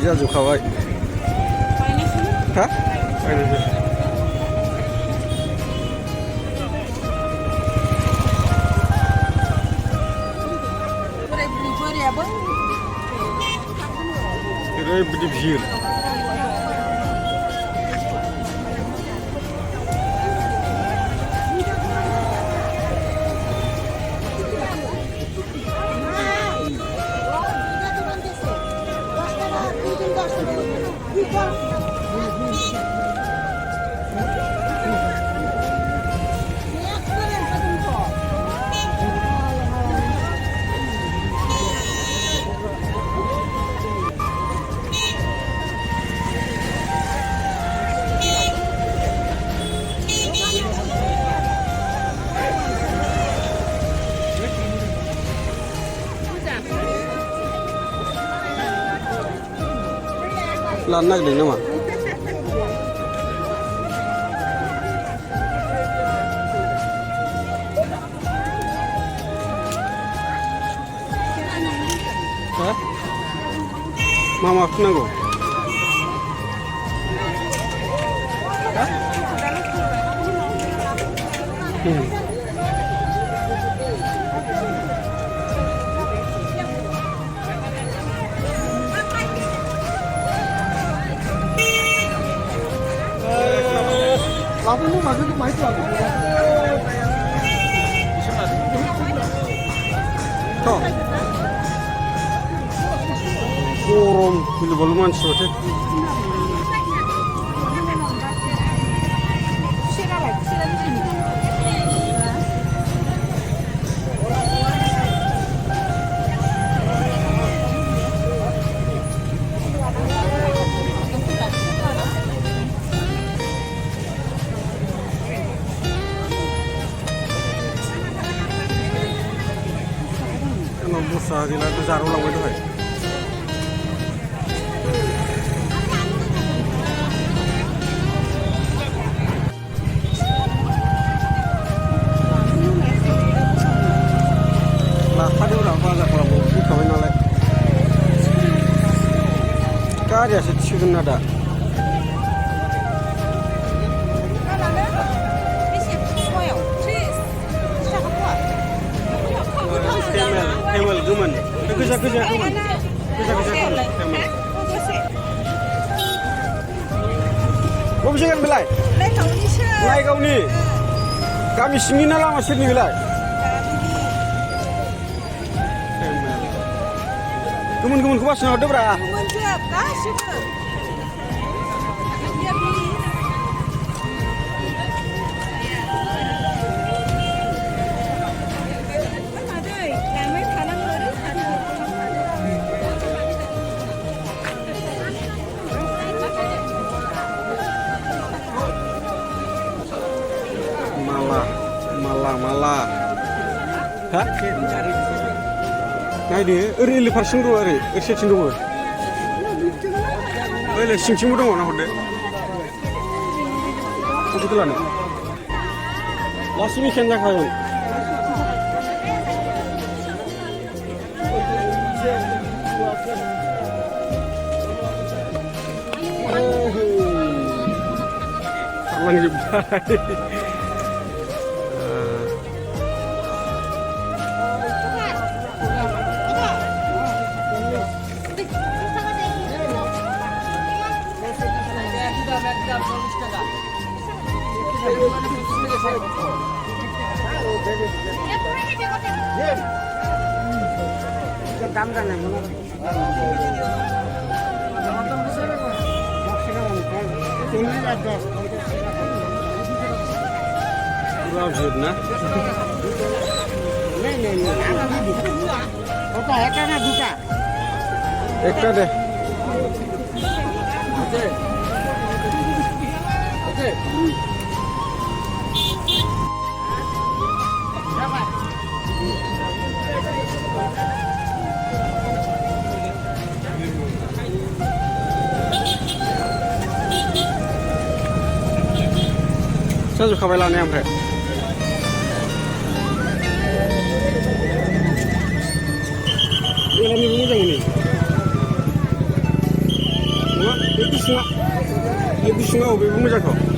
जाजोबखाबाय हा ओरैबायदि भिर लानो नागिरदों नामा मा फुनांगौ लाबोनो माजों माहिती आलं गरम गिलु-बालु मानसि माथो दस्रा गैला जाराव लांबाय दहाय लाखादोब्रा बाजारफोरावबो फैखाबाय नालाय गारियासो थिगोन ना दा Camel goman, goja goman, camel. Bagaimana belai? Belai kau ni, kami sini nala masih ni belai. Camel. Goman kau pasang ada berapa? Goman siap, dah siapa? Malah, hah? Nah ini, eri lepas singgung eri, eri singgung. Eri singgung dong orang horde. Itu tu lah ni. Last week yang dah kau. Lagi baik. দাম জানেন পুরা ভিড় না একটা দে साजुखाबाय लानाया ओमफ्राय एला मैगं मोजां मोनो नङा बे गुसुङा बबेबो मोजांखौ